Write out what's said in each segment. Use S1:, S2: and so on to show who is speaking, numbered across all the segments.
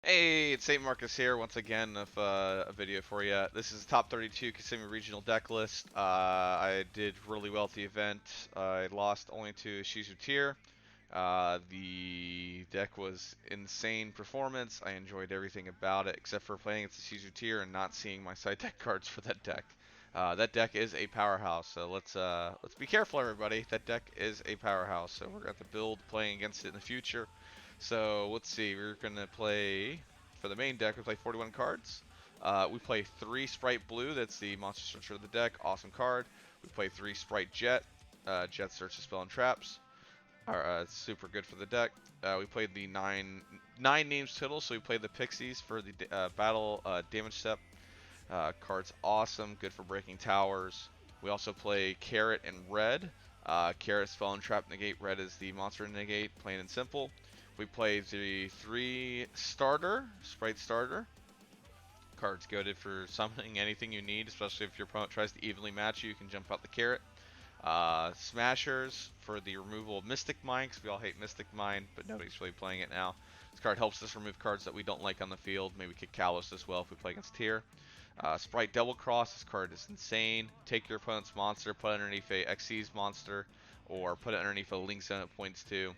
S1: Hey, it's SaintMarcuz here once again with a video for you. This is top 32 Kissimmee regional deck list. I did really well at the event. I lost only to ISHIZU tier. The deck was insane performance. I enjoyed everything about it except for playing against the ISHIZU tier and not seeing my side deck cards for that deck. That deck is a powerhouse, so let's be careful, everybody. That deck is a powerhouse, so we're gonna have to build playing against it in the future. So let's see, we're gonna play for the main deck. We play 41 cards. We play 3 Spright Blue. That's the monster structure of the deck. Awesome card. We play 3 Spright Jet. Jet searches spell and traps. Super good for the deck. We played the nine names total. So we played the Pixies for the battle damage step. Card's awesome. Good for breaking towers. We also play Carrot and Red. Carrot spell and trap negate. Red is the monster negate. Plain and simple. We play the 3 starter, Spright starter. Card's goaded for summoning anything you need, especially if your opponent tries to evenly match you, you can jump out the carrot. Smashers for the removal of Mystic Mine, because we all hate Mystic Mine, but nobody's really playing it now. This card helps us remove cards that we don't like on the field. Maybe kick Kalos as well if we play against Tier. Spright Double Cross, this card is insane. Take your opponent's monster, put it underneath a Xyz monster, or put it underneath a Link Zone at points 2.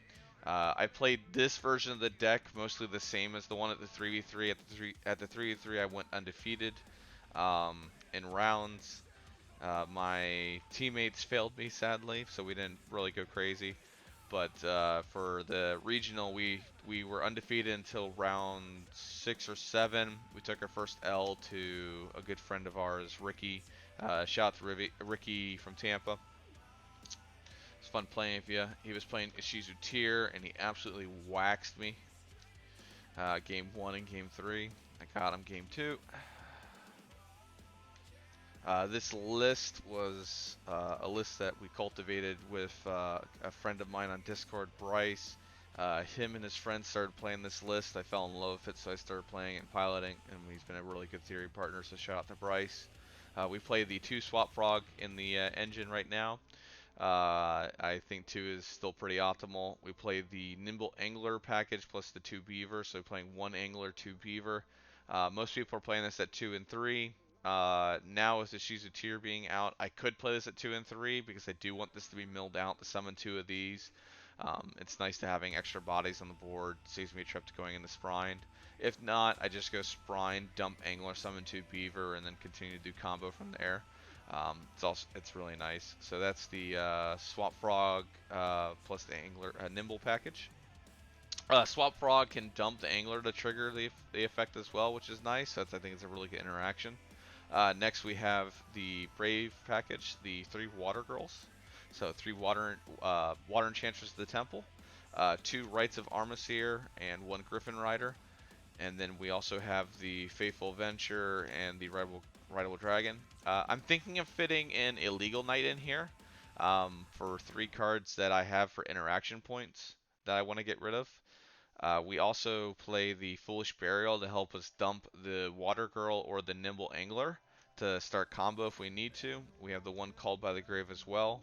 S1: I played this version of the deck mostly the same as the one at the 3v3. At the 3v3, I went undefeated in rounds. My teammates failed me sadly, so we didn't really go crazy. But for the regional, we were undefeated until round 6 or 7. We took our first L to a good friend of ours, Ricky. Shout out to Ricky from Tampa. It's fun playing with you. He was playing ISHIZU tier and he absolutely waxed me. Game 1 and game 3. I got him game 2. This list was a list that we cultivated with a friend of mine on Discord, Bryce. Him and his friends started playing this list. I fell in love with it, so I started playing and piloting, and he's been a really good theory partner, so shout out to Bryce. We play the 2 Swap Frog in the engine right now. I think 2 is still pretty optimal. We play the Nimble Angler package plus the 2 Beaver, so playing 1 Angler, 2 Beaver. Most people are playing this at 2 and 3. Now with the ISHIZU tier being out, I could play this at 2 and 3 because I do want this to be milled out to summon 2 of these. It's nice to having extra bodies on the board. Saves me a trip to going into Sprind. If not, I just go Sprind, dump Angler, summon 2 Beaver, and then continue to do combo from there. It's really nice. So that's the Swap Frog plus the Angler Nimble package. Swap Frog can dump the Angler to trigger the effect as well, which is nice. So I think it's a really good interaction. Next we have the Brave package, the 3 Water Girls. So 3 Water Enchantresses of the Temple, 2 Rites of Armaseer, and 1 Griffin Rider. And then we also have the Faithful Venture and the Rideable Dragon. I'm thinking of fitting in Illegal Knight in here for 3 cards that I have for interaction points that I want to get rid of. We also play the Foolish Burial to help us dump the Water Girl or the Nimble Angler to start combo if we need to. We have the one Called by the Grave as well.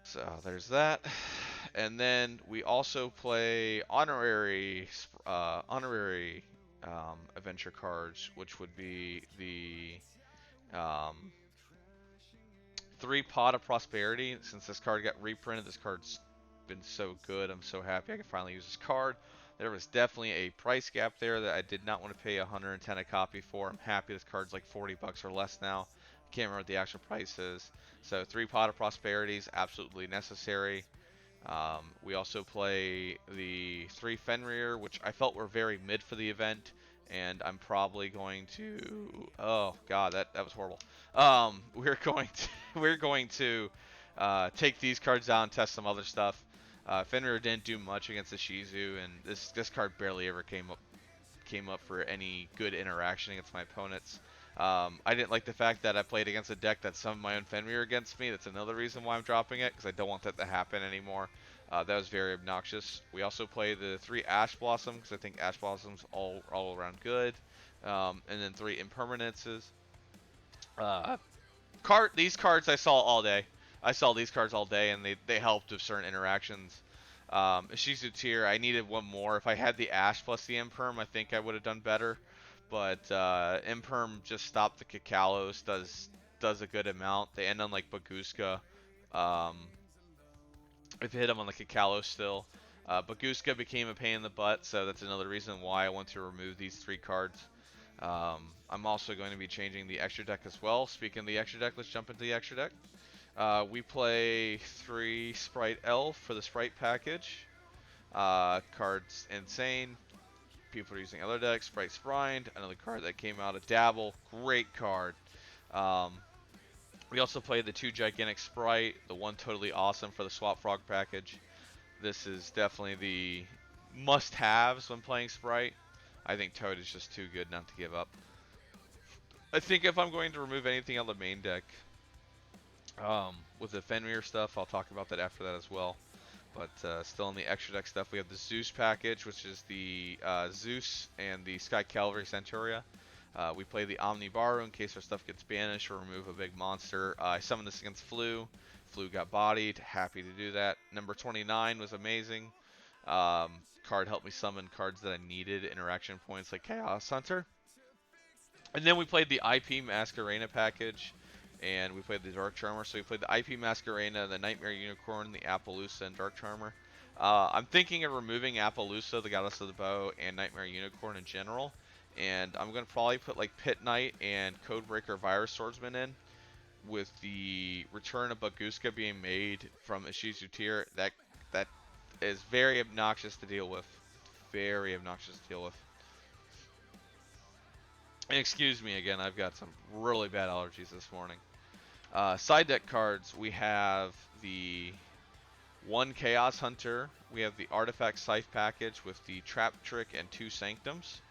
S1: So there's that. And then we also play honorary adventure cards, which would be the 3 Pot of Prosperity. Since this card got reprinted, this card's been so good. I'm so happy I can finally use this card. There was definitely a price gap there that I did not want to pay 110 a copy for. I'm happy this card's like 40 bucks or less now. I can't remember what the actual price is. So 3 Pot of Prosperity is absolutely necessary. We also play the 3 Fenrir, which I felt were very mid for the event, and I'm probably going to. Oh God, that was horrible. We're going to take these cards out and test some other stuff. Fenrir didn't do much against the ISHIZU, and this card barely ever came up for any good interaction against my opponents. I didn't like the fact that I played against a deck that summoned my own Fenrir against me. That's another reason why I'm dropping it, because I don't want that to happen anymore. That was very obnoxious. We also play the 3 Ash Blossom, because I think Ash Blossom's all around good. And then 3 Impermanences. These cards I saw all day. I saw these cards all day, and they helped with certain interactions. ISHIZU tier, I needed one more. If I had the Ash plus the Imperm, I think I would have done better. But Imperm just stopped the Kakalos, does a good amount. They end on like Baguska. Um, if you hit them on the Kakalo still. Baguska became a pain in the butt, so that's another reason why I want to remove these 3 cards. I'm also going to be changing the extra deck as well. Speaking of the extra deck, let's jump into the extra deck. We play 3 Spright Elf for the Spright package. Cards insane. People are using other decks. Spright Sprind, another card that came out of Dabble. Great card. Um, we also played the 2 Gigantic Spright, the 1 Totally Awesome for the Swap Frog package. This is definitely the must-haves when playing Spright. I think Toad is just too good not to give up. I think if I'm going to remove anything on the main deck, with the Fenrir stuff, I'll talk about that after that as well. But still in the extra deck stuff, we have the Zeus package, which is the Zeus and the Sky Cavalry Centuria. We play the Omni Baru in case our stuff gets banished or remove a big monster. I summoned this against Flu. Flu got bodied. Happy to do that. Number 29 was amazing. Card helped me summon cards that I needed, interaction points like Chaos Hunter. And then we played the IP Masquerena package, and we played the Dark Charmer. So we played the IP Masquerena, the Nightmare Unicorn, the Appaloosa, and Dark Charmer. I'm thinking of removing Appaloosa, the Goddess of the Bow, and Nightmare Unicorn in general. And I'm going to probably put like Pit Knight and Codebreaker Virus Swordsman in, with the return of Baguska being made from ISHIZU tier. That is very obnoxious to deal with. Very obnoxious to deal with. And excuse me again, I've got some really bad allergies this morning. Side deck cards, we have the 1 Chaos Hunter. We have the Artifact Scythe package with the Trap Trick and 2 Sanctums.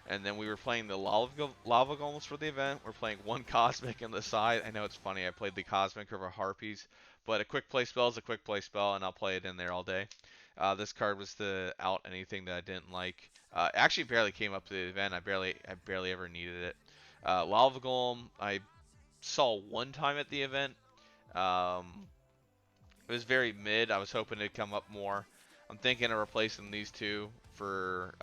S1: And then we were playing the Lava Golems for the event. We're playing 1 Cosmic on the side. I know it's funny, I played the Cosmic over Harpies. But a quick play spell is a quick play spell, and I'll play it in there all day. This card was to out anything that I didn't like. Actually barely came up to the event. I barely ever needed it. Lava Golem, I saw 1 time at the event. It was very mid. I was hoping it'd come up more. I'm thinking of replacing these 2 for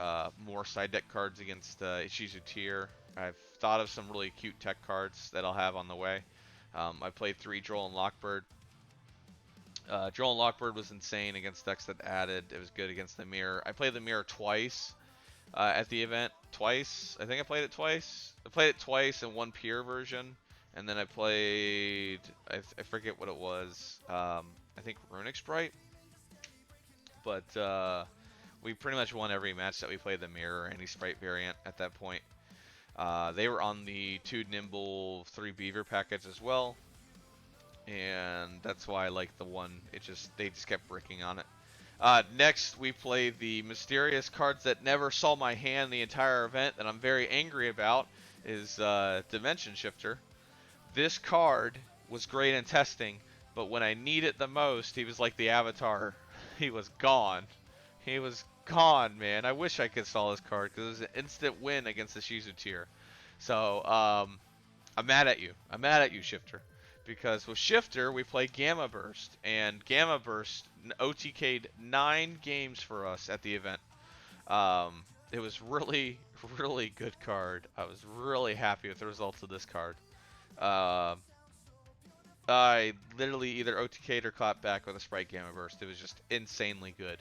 S1: more side deck cards against ISHIZU tier. I've thought of some really cute tech cards that I'll have on the way. I played 3 Droll and Lockbird. Droll and Lockbird was insane against decks that added. It was good against the Mirror. I played the Mirror twice at the event. Twice. I think I played it twice. I played it twice in 1 pure version. And then I played, I forget what it was. I think Runic Spright. But we pretty much won every match that we played the Mirror, any Spright variant at that point. They were on the 2 Nimble 3 Beaver package as well. And that's why I like the one. They just kept bricking on it. Next, we play the mysterious cards that never saw my hand the entire event that I'm very angry about. Is Dimension Shifter. This card was great in testing, but when I need it the most, he was like the Avatar. He was gone. He was gone, man. I wish I could sell this card because it was an instant win against the ISHIZU tier. So I'm mad at you. I'm mad at you, Shifter. Because with Shifter, we play Gamma Burst. And Gamma Burst OTK'd 9 games for us at the event. It was really, really good card. I was really happy with the results of this card. I literally either OTK'd or clapped back with a Spright Gamma Burst. It was just insanely good.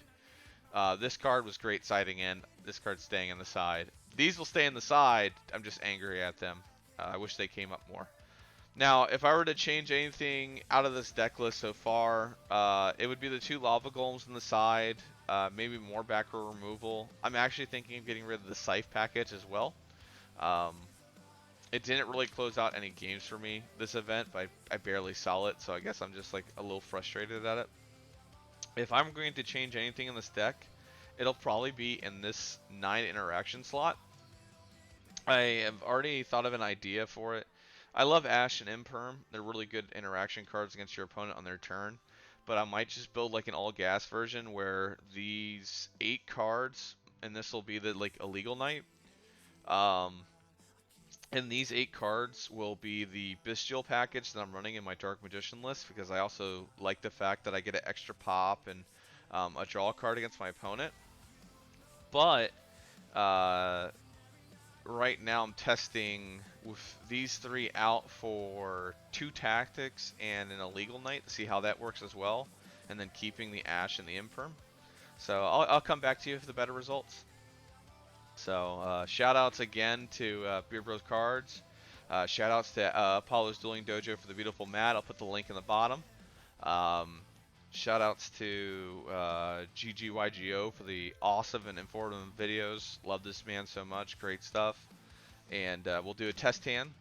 S1: This card was great siding in. This card's staying on the side. These will stay on the side. I'm just angry at them. I wish they came up more. Now, if I were to change anything out of this deck list so far, it would be the 2 Lava Golems on the side, maybe more back row removal. I'm actually thinking of getting rid of the Scythe package as well. It didn't really close out any games for me this event, but I barely saw it, so I guess I'm just like a little frustrated at it. If I'm going to change anything in this deck, it'll probably be in this 9 interaction slot. I have already thought of an idea for it. I love Ash and Imperm. They're really good interaction cards against your opponent on their turn. But I might just build like an all gas version where these 8 cards, and this will be the like illegal night. And these 8 cards will be the Bestial package that I'm running in my Dark Magician list, because I also like the fact that I get an extra pop and a draw card against my opponent. But right now I'm testing with these three out for 2 tactics and an illegal knight to see how that works as well, and then keeping the Ash and the Imperm. So I'll come back to you for the better results. So shout outs again to Beer Bros Cards. Shout outs to Apollo's Dueling Dojo for the beautiful mat. I'll put the link in the bottom. Um, shout outs to GGYGO for the awesome and informative videos. Love this man so much. Great stuff. And we'll do a test hand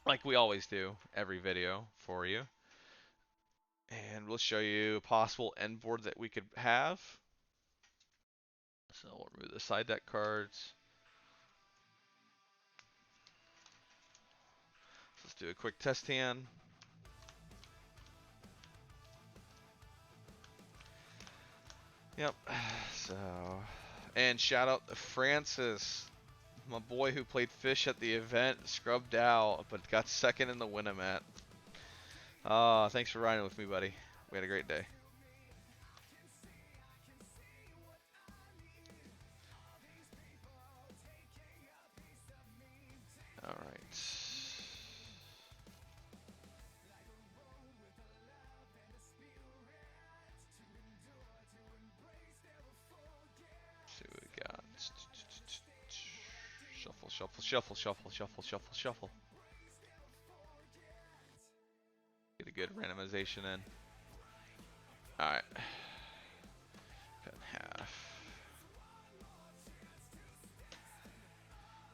S1: like we always do every video for you. And we'll show you a possible end board that we could have. So we'll remove the side deck cards. Let's do a quick test hand. Yep. So, and shout out to Francis, my boy who played fish at the event, scrubbed out, but got second in the Winamat. Thanks for riding with me, buddy. We had a great day. All right. See what we got. Shuffle, shuffle, shuffle, shuffle, shuffle, shuffle, shuffle. Get a good randomization in. Alright. Cut in half.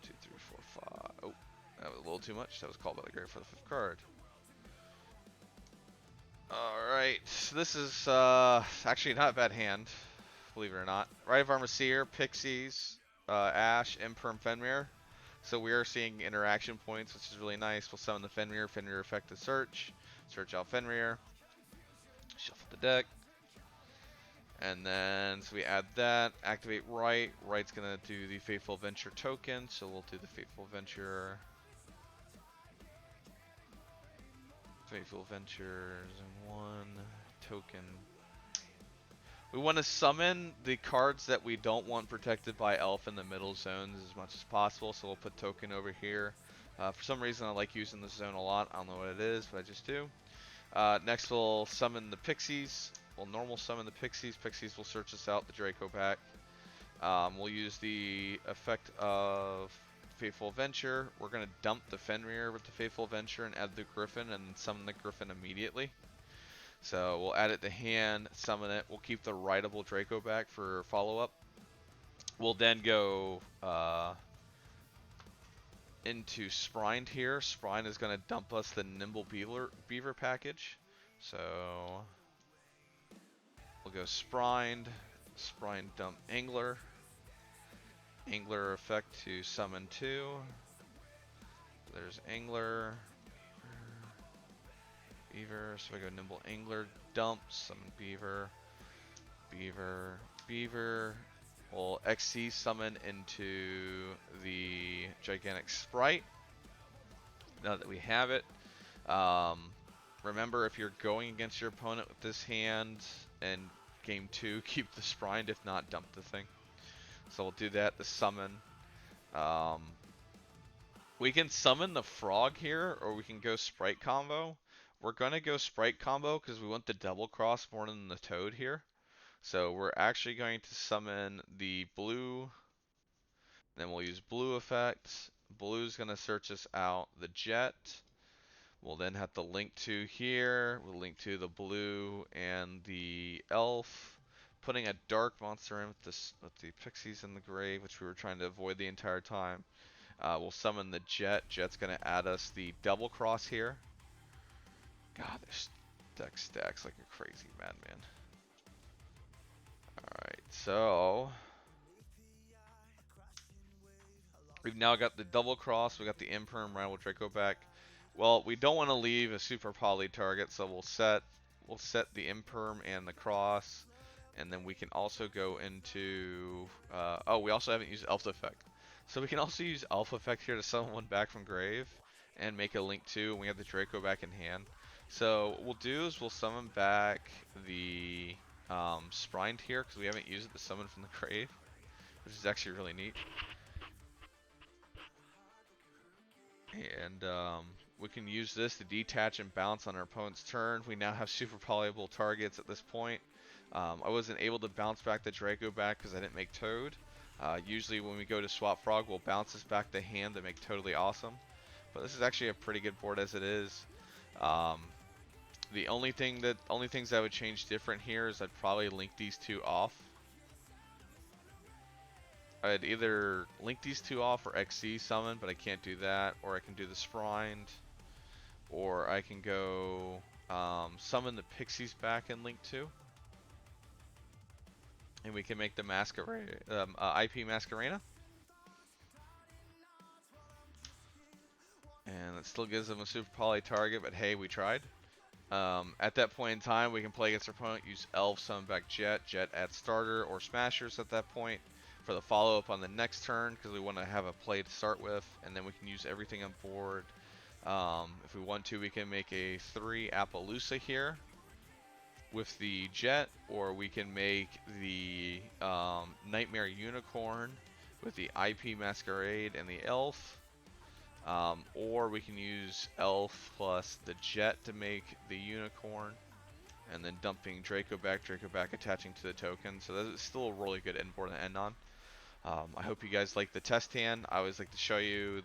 S1: 2, 3, 4, 5. Oh, that was a little too much. That was called by the grave for the 5th card. Alright, so this is actually not a bad hand, believe it or not. Right of Armor Seer, Pixies, Ash, Imperm, Fenrir. So we are seeing interaction points, which is really nice. We'll summon the Fenrir, Fenrir effective search, search out Fenrir, shuffle the deck, and then so we add that, activate Right. Right's gonna do the Faithful Venture token, so we'll do the Faithful Venture. Faithful Ventures and 1 token. We want to summon the cards that we don't want protected by Elf in the middle zones as much as possible, so we'll put token over here. For some reason I like using this zone a lot. I don't know what it is, but I just do. Next we'll summon the Pixies. We'll normal summon the Pixies. Pixies will search us out, the Draco back. We'll use the effect of Faithful Venture. We're going to dump the Fenrir with the Faithful Venture and add the Griffin and summon the Griffin immediately. So we'll add it to hand, summon it. We'll keep the Rideable Draco back for follow-up. We'll then go into Spright here. Spright is going to dump us the Nimble Beaver package. So we'll go Spright dump Angler. Angler effect to summon 2. There's Angler. Beaver, so I go Nimble Angler, dump, summon Beaver, Beaver, Beaver. We'll XC summon into the Gigantic Spright. Now that we have it, remember if you're going against your opponent with this hand in game 2, keep the Spright, if not, dump the thing. So we'll do that, the summon. We can summon the Frog here, or we can go Spright combo. We're going to go Spright combo because we want the double cross more than the Toad here. So we're actually going to summon the blue. Then we'll use blue effects. Blue's going to search us out the Jet. We'll then have to link to here. We'll link to the blue and the Elf. Putting a dark monster in with the Pixies in the grave, which we were trying to avoid the entire time. We'll summon the Jet. Jet's going to add us the double cross here. God, this deck stacks like a crazy madman. Alright, so we've now got the double cross, we got the Imperm Rival Draco back. Well, we don't want to leave a super poly target, so we'll set the Imperm and the cross, and then we can also go into oh, we also haven't used Elf effect. So we can also use Elf effect here to summon one back from grave and make a link 2, and we have the Draco back in hand. So what we'll do is we'll summon back the Spright here because we haven't used it to summon from the grave, which is actually really neat. And we can use this to detach and bounce on our opponent's turn. We now have super valuable targets at this point. I wasn't able to bounce back the Draco back because I didn't make Toad. Usually when we go to swap Frog, we'll bounce this back to hand to make Totally Awesome. But this is actually a pretty good board as it is. The only things I would change different here is I'd probably link these two off. I'd either link these two off or XC summon, but I can't do that. Or I can do the Sprind. Or I can go summon the Pixies back and link 2. And we can make the Masquerade, IP Masquerena. And it still gives them a super poly target, but hey, we tried. At that point in time, we can play against our opponent, use Elf, summon back Jet, Jet add starter or Smashers at that point for the follow-up on the next turn because we want to have a play to start with, and then we can use everything on board. If we want to, we can make a 3 Appaloosa here with the Jet, or we can make the Nightmare Unicorn with the IP Masquerade and the Elf. Or we can use Elf plus the Jet to make the Unicorn, and then dumping Draco back, attaching to the token. So that is still a really good end board to end on. I hope you guys like the test hand. I always like to show you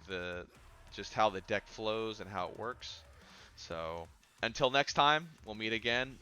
S1: just how the deck flows and how it works. So until next time, we'll meet again.